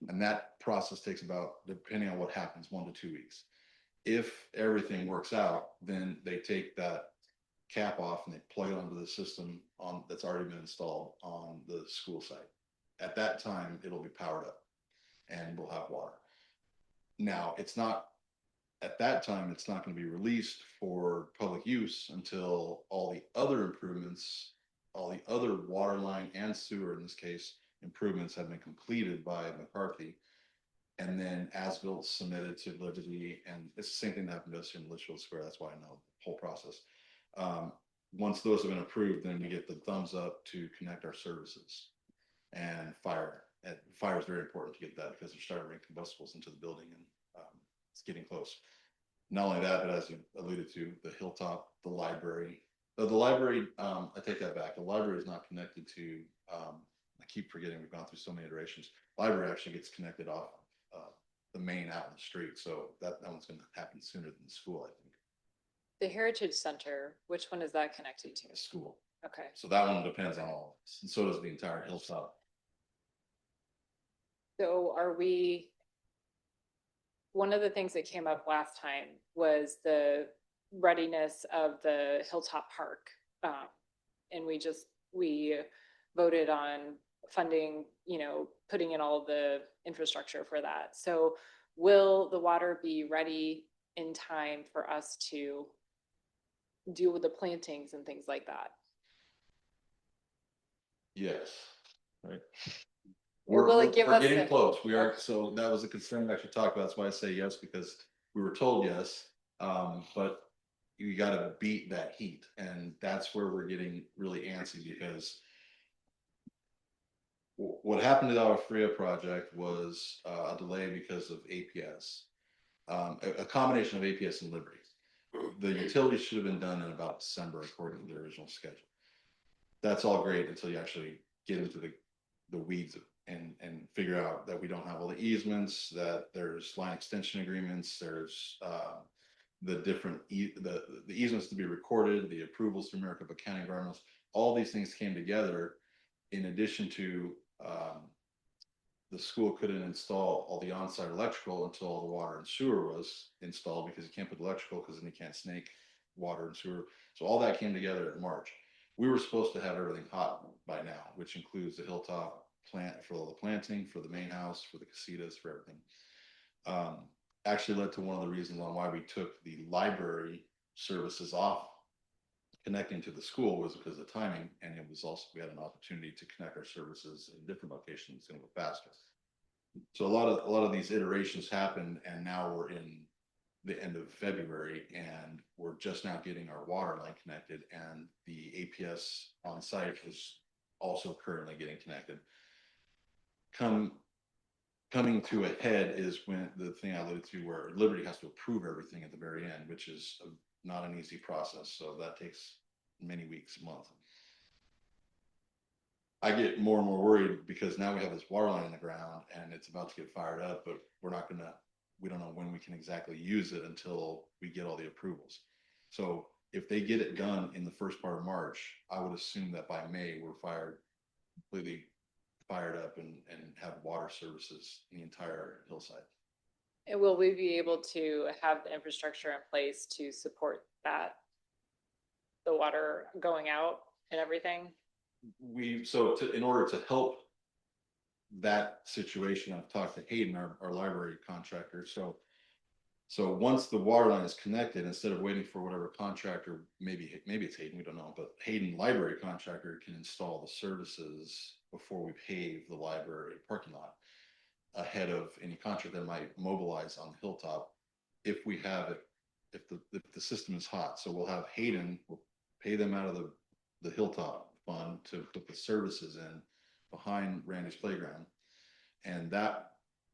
And that process takes about, depending on what happens, 1 to 2 weeks. If everything works out, then they take that cap off and they plug it onto the system that's already been installed on the school site. At that time, it'll be powered up and we'll have water. Now, at that time, it's not going to be released for public use until all the other improvements, all the other water line and sewer, in this case, improvements have been completed by McCarthy. And then as-built submitted to Liberty, and it's the same thing that happened to us in Litchfield Square. That's why I know the whole process. once those have been approved, then we get the thumbs up to connect our services. And fire is very important to get that because they're starting to bring combustibles into the building, and it's getting close. Not only that, but as you alluded to, the hilltop, the library. The library, I take that back. The library is not connected to, I keep forgetting, we've gone through so many iterations. Library actually gets connected off the main out in the street. So that one's gonna happen sooner than the school, I think. The Heritage Center, which one is that connected to? The school. Okay. So that one depends on all of this, and so does the entire hilltop. So are we, one of the things that came up last time was the readiness of the Hilltop Park. And we voted on funding, putting in all the infrastructure for that. So will the water be ready in time for us to deal with the plantings and things like that? Yes, right. Or will it give we're us getting a- close. We are, so that was a concern we actually talked about. That's why I say yes, because we were told yes. But you gotta beat that heat, and that's where we're getting really antsy, because what happened to our Fria project was a delay because of APS. A combination of APS and Liberty. The utilities should have been done in about December according to the original schedule. That's all great until you actually get into the weeds and figure out that we don't have all the easements, that there's line extension agreements, there's the different the easements to be recorded, the approvals from Maricopa County environmentals. All these things came together in addition to the school couldn't install all the on-site electrical until all the water and sewer was installed, because you can't put electrical because then you can't snake water and sewer. So all that came together in March. We were supposed to have everything hot by now, which includes the hilltop plant for all the planting, for the main house, for the casitas, for everything. Actually led to one of the reasons on why we took the library services off connecting to the school, was because of timing, and it was also, we had an opportunity to connect our services in different locations and go faster. So a lot of these iterations happened, and now we're in the end of February, and we're just now getting our water line connected, and the APS on site is also currently getting connected. Coming to a head is when the thing I alluded to, where Liberty has to approve everything at the very end, which is not an easy process. So that takes many weeks, months. I get more and more worried because now we have this water line in the ground and it's about to get fired up, but we don't know when we can exactly use it until we get all the approvals. So if they get it done in the first part of March, I would assume that by May we're completely fired up and have water services in the entire hillside. And will we be able to have the infrastructure in place to support that? The water going out and everything? In order to help that situation, I've talked to Hayden, our library contractor. So once the water line is connected, instead of waiting for whatever contractor, maybe it's Hayden, we don't know, but Hayden library contractor can install the services before we pave the library parking lot, ahead of any contractor that might mobilize on the hilltop. If we have it, if the system is hot, so we'll have Hayden, we'll pay them out of the hilltop fund to put the services in behind Randy's playground, and that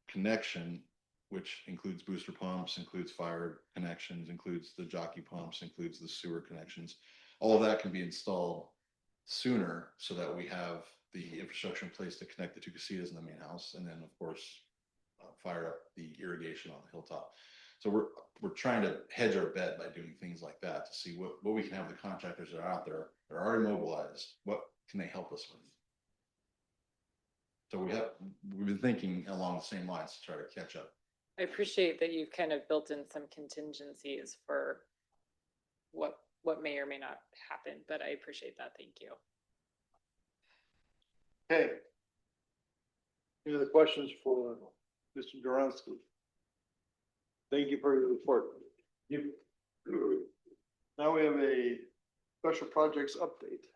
connection, which includes booster pumps, includes fire connections, includes the jockey pumps, includes the sewer connections. All of that can be installed sooner so that we have the infrastructure in place to connect the two casitas in the main house, and then of course fire up the irrigation on the hilltop. So we're trying to hedge our bet by doing things like that to see what we can have the contractors that are out there that are already mobilized. What can they help us with? So we've been thinking along the same lines to try to catch up. I appreciate that you've kind of built in some contingencies for what may or may not happen, but I appreciate that. Thank you. Okay. Any other questions for Mr. Duronsky? Thank you for your report. Now we have a special projects update.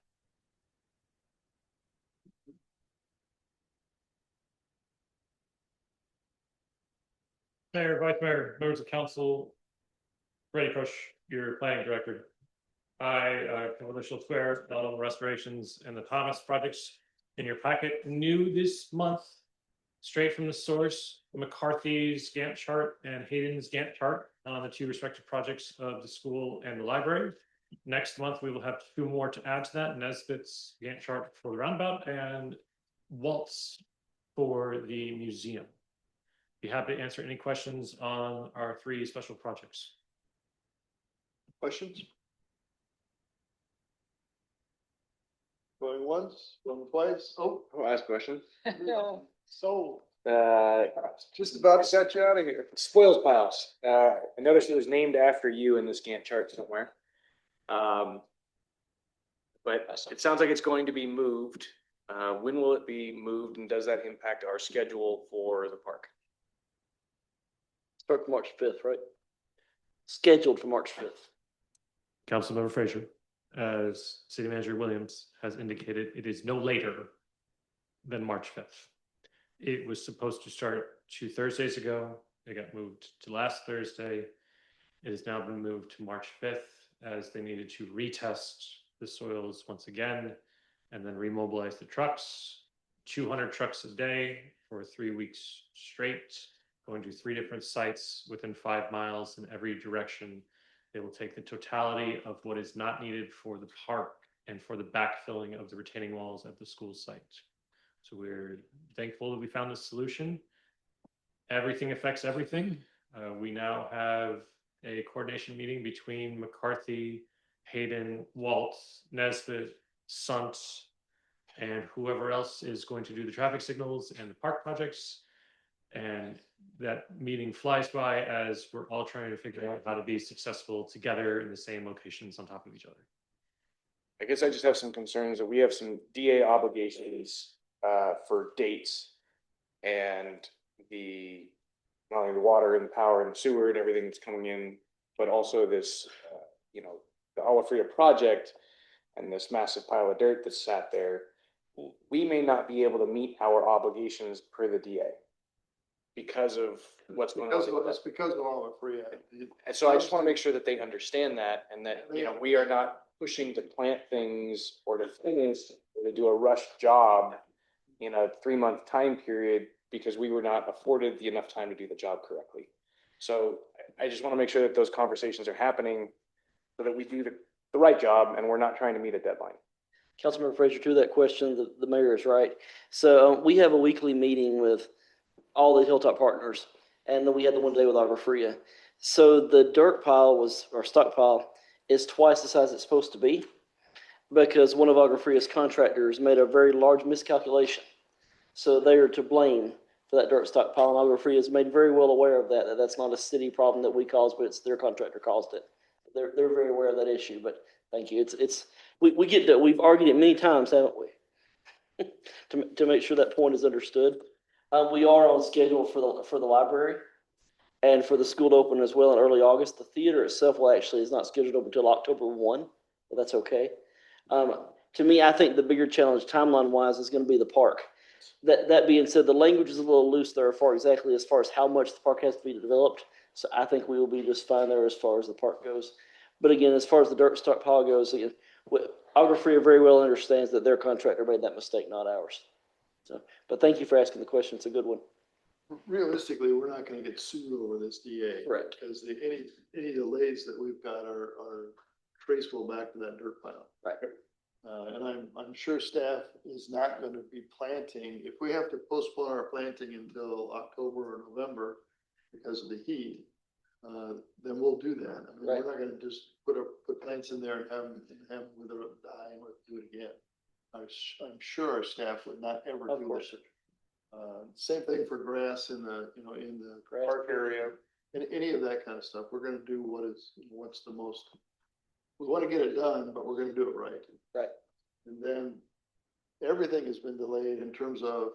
Mayor, Vice Mayor, members of council, Freddie Crush, your planning director. Commercial Square, Belleville Restorations and the Thomas projects in your packet. New this month, straight from the source, McCarthy's Gantt chart and Hayden's Gantt chart on the two respective projects of the school and the library. Next month, we will have two more to add to that, Nesbitt's Gantt chart for the roundabout and Waltz for the museum. Be happy to answer any questions on our three special projects. Questions? Going once, going twice. Oh, I'll ask a question. so Just about to set you out of here. Spoils piles. I noticed it was named after you in this Gantt chart somewhere. But it sounds like it's going to be moved. When will it be moved and does that impact our schedule for the park? Start March 5th, right? Scheduled for March 5th. Councilmember Frazier, as City Manager Williams has indicated, it is no later than March 5th. It was supposed to start 2 Thursdays ago. It got moved to last Thursday. It has now been moved to March 5th as they needed to retest the soils once again and then remobilize the trucks. 200 trucks a day for 3 weeks straight, going to 3 different sites within 5 miles in every direction. They will take the totality of what is not needed for the park and for the backfilling of the retaining walls at the school site. So we're thankful that we found this solution. Everything affects everything. We now have a coordination meeting between McCarthy, Hayden, Waltz, Nesbitt, Sunt, and whoever else is going to do the traffic signals and the park projects. And that meeting flies by as we're all trying to figure out how to be successful together in the same locations on top of each other. I guess I just have some concerns that we have some DA obligations for dates and not only the water and the power and the sewer and everything that's coming in, but also this, the Olafria project and this massive pile of dirt that's sat there. We may not be able to meet our obligations per the DA because of what's going on. It's because of all the free. And so I just want to make sure that they understand that and that, we are not pushing to plant things or to finish or to do a rush job in a 3-month time period because we were not afforded enough time to do the job correctly. So I just want to make sure that those conversations are happening so that we do the right job and we're not trying to meet a deadline. Councilmember Frazier, to that question, the mayor is right. So we have a weekly meeting with all the Hilltop partners, and then we had the one day with Agua Fria. So the dirt pile or stockpile is twice the size it's supposed to be because one of Agua Fria's contractors made a very large miscalculation. So they are to blame for that dirt stockpile, and Agua Fria is made very well aware of that that's not a city problem that we caused, but it's their contractor caused it. They're very aware of that issue, but thank you. We get that. We've argued it many times, haven't we? to make sure that point is understood. We are on schedule for the library and for the school to open as well in early August. The theater itself is not scheduled open until October 1, but that's okay. To me, I think the bigger challenge timeline wise is going to be the park. That being said, the language is a little loose there as far as how much the park has to be developed. So I think we will be just fine there as far as the park goes. But again, as far as the dirt stockpile goes, again, Agua Fria very well understands that their contractor made that mistake, not ours. So, but thank you for asking the question. It's a good one. Realistically, we're not gonna get sued over this DA. Correct. Because any delays that we've got are traceable back to that dirt pile. Right. And I'm sure staff is not gonna be planting, if we have to postpone our planting until October or November because of the heat, then we'll do that. I mean, we're not gonna just put plants in there and have them wither up, die, and we'll do it again. I'm sure our staff would not ever do this. Same thing for grass in the park area and any of that kind of stuff. We're gonna do what's the most, we wanna get it done, but we're gonna do it right. Right. And then everything has been delayed in terms of,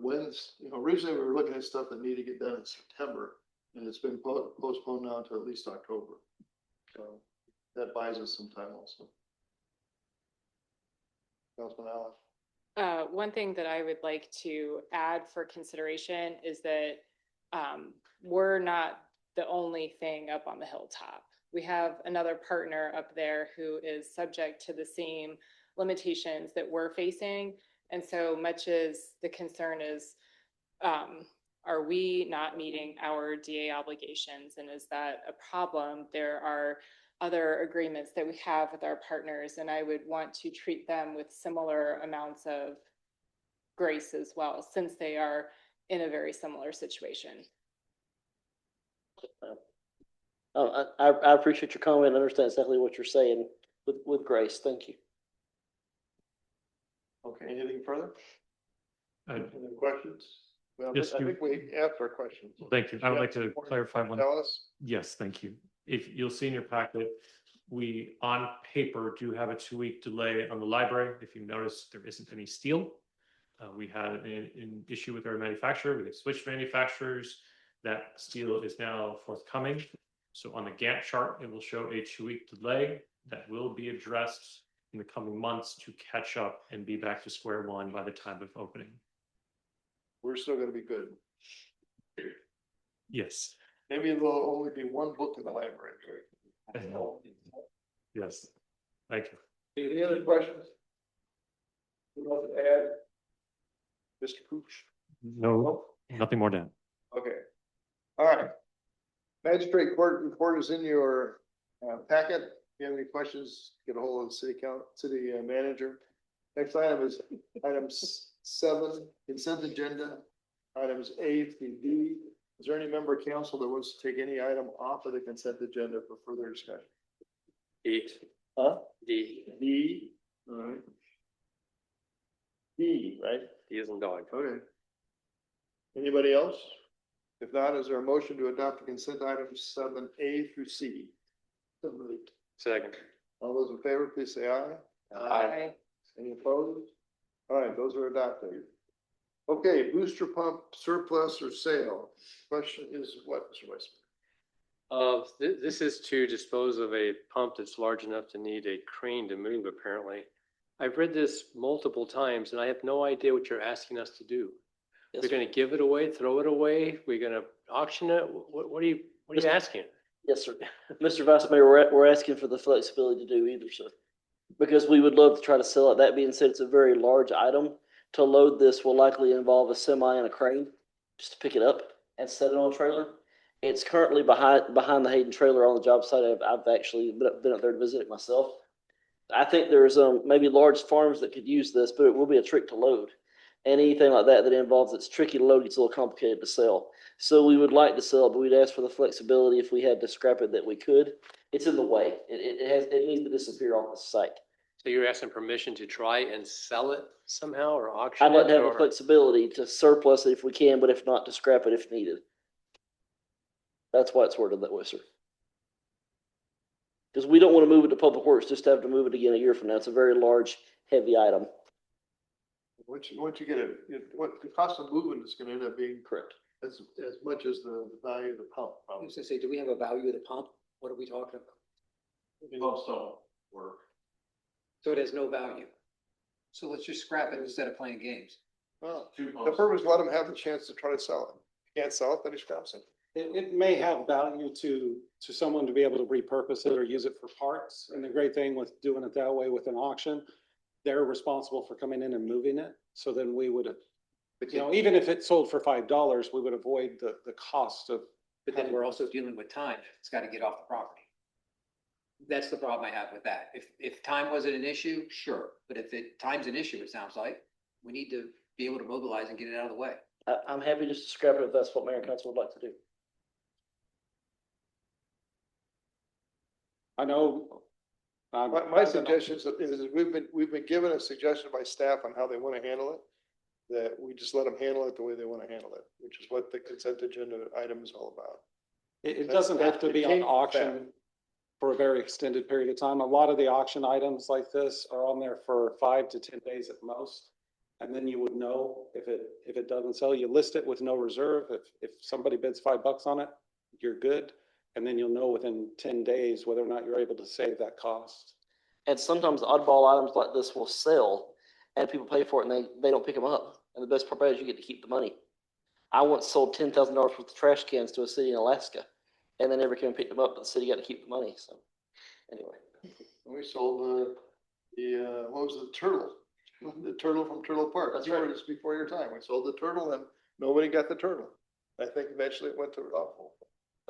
originally we were looking at stuff that needed to get done in September and it's been postponed now to at least October. So that buys us some time also. Councilman Allen. One thing that I would like to add for consideration is that we're not the only thing up on the hilltop. We have another partner up there who is subject to the same limitations that we're facing. And so much as the concern is, are we not meeting our DA obligations? And is that a problem? There are other agreements that we have with our partners, and I would want to treat them with similar amounts of grace as well, since they are in a very similar situation. I appreciate your comment. I understand exactly what you're saying with grace. Thank you. Okay, anything further? Uh, Any questions? Well, Yes, I you- think we asked our questions. Thank you. I would like to clarify one. Tell us. Yes, thank you. If you'll see in your packet, we on paper do have a 2-week delay on the library. If you notice, there isn't any steel. We had an issue with our manufacturer. We switched manufacturers. That steel is now forthcoming. So on the Gantt chart, it will show a 2-week delay that will be addressed in the coming months to catch up and be back to square one by the time of opening. We're still gonna be good. Yes. Maybe there'll only be one book in the library. Yes. Thank you. Any other questions? Nothing to add? Mr. Pooch? No, nothing more down. Okay. All right. Magistrate court report is in your packet. If you have any questions, get a hold of the city manager. Next item is items 7, consent agenda, items A through D. Is there any member of council that wants to take any item off of the consent agenda for further discussion? D. Huh? D. D, all right. D, right? D is in dog. Okay. Anybody else? If not, is there a motion to adopt the consent items 7A through C? So moved. Second. All those in favor, please say aye. Aye. Any opposed? All right, those are adopted. Okay, booster pump surplus or sale. Question is what, Mr. Weissman? This is to dispose of a pump that's large enough to need a crane to move, apparently. I've read this multiple times and I have no idea what you're asking us to do. Yes, We're gonna give it away, throw it away? We're gonna auction it? What are you asking? Yes, sir. Mr. Vice Mayor, we're asking for the flexibility to do either, sir. Because we would love to try to sell it. That being said, it's a very large item. To load this will likely involve a semi and a crane, just to pick it up and set it on a trailer. It's currently behind the Hayden trailer on the job site. I've actually been up there to visit it myself. I think there's maybe large farms that could use this, but it will be a trick to load. Anything like that involves, it's tricky to load, it's a little complicated to sell. So we would like to sell it, but we'd ask for the flexibility if we had to scrap it that we could. It's in the way. It needs to disappear off the site. So you're asking permission to try and sell it somehow or auction it? I'd like to have the or- flexibility to surplus it if we can, but if not, to scrap it if needed. That's why it's worded that way, sir. Because we don't want to move it to Public Works, just to have to move it again a year from now. It's a very large, heavy item. Once you get it, what the cost of moving is gonna end up being Correct. as much as the value of the pump. I probably. was gonna say, do we have a value of the pump? What are we talking about? Pumps don't work. So it has no value. So let's just scrap it instead of playing games. Well, Two the pumps. purpose, let them have the chance to try to sell it. If you can't sell it, then he scraps it. It may have value to someone to be able to repurpose it or use it for parts. And the great thing with doing it that way with an auction, they're responsible for coming in and moving it. So then we would, even if it sold for $5, we would avoid the cost of. But then we're also dealing with time. It's gotta get off the property. That's the problem I have with that. If time wasn't an issue, sure. But if time's an issue, it sounds like, we need to be able to mobilize and get it out of the way. I'm happy just to scrap it if that's what Mayor and Council would like to do. I know. My suggestion is we've been given a suggestion by staff on how they want to handle it. That we just let them handle it the way they want to handle it, which is what the consent agenda item is all about. It doesn't have to be on auction for a very extended period of time. A lot of the auction items like this are on there for 5 to 10 days at most. And then you would know if it doesn't sell, you list it with no reserve. If somebody bids $5 on it, you're good. And then you'll know within 10 days whether or not you're able to save that cost. And sometimes oddball items like this will sell and people pay for it and they don't pick them up. And the best part about it is you get to keep the money. I once sold $10,000 worth of trash cans to a city in Alaska and they never came and picked them up, but the city got to keep the money, so, anyway. We sold what was the turtle? The turtle from Turtle Park. That's Before- right. Just before your time. We sold the turtle and nobody got the turtle. I think eventually it went to awful.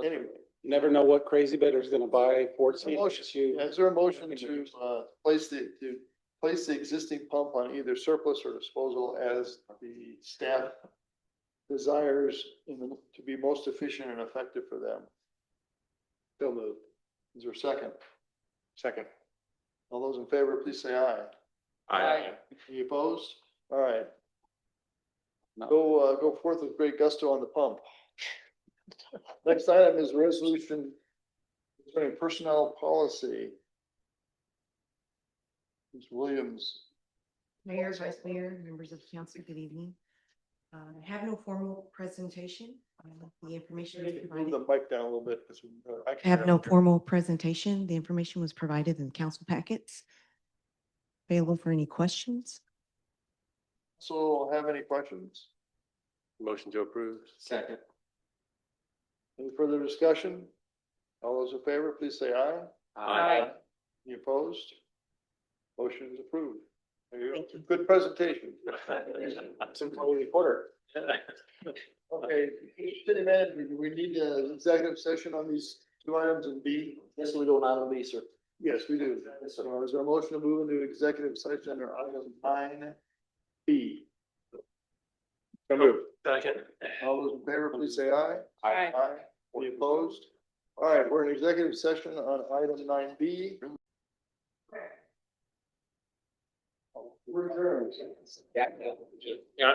Anyway. Never know what crazy bidder's gonna buy 14 Motion. issue. Is there a motion to place the existing pump on either surplus or disposal as the staff desires to be most efficient and effective for them? So moved. Is there a second? Second. All those in favor, please say aye. Aye. Any opposed? All right. No. Go forth with great gusto on the pump. Next item is resolution concerning personnel policy. Ms. Williams. Mayor, Vice Mayor, members of the council, good evening. I have no formal presentation. The information was Move provided. the mic down a little bit. 'Cause I have no formal presentation. The information was provided in the council packets. Available for any questions. So have any questions? Motion to approve. Second. Any further discussion? All those in favor, please say aye. Aye. Any opposed? Motion is approved. There you go. Good presentation. Reporter. Okay, city manager, do we need an executive session on these two items in B? Yes, we do an item B, sir. Yes, we do. So is there a motion to move into executive session under item 9B? So moved. Second. All those in favor, please say aye. Aye. Aye. Any opposed? All right, we're in executive session on item 9B. We're adjourned. Yeah,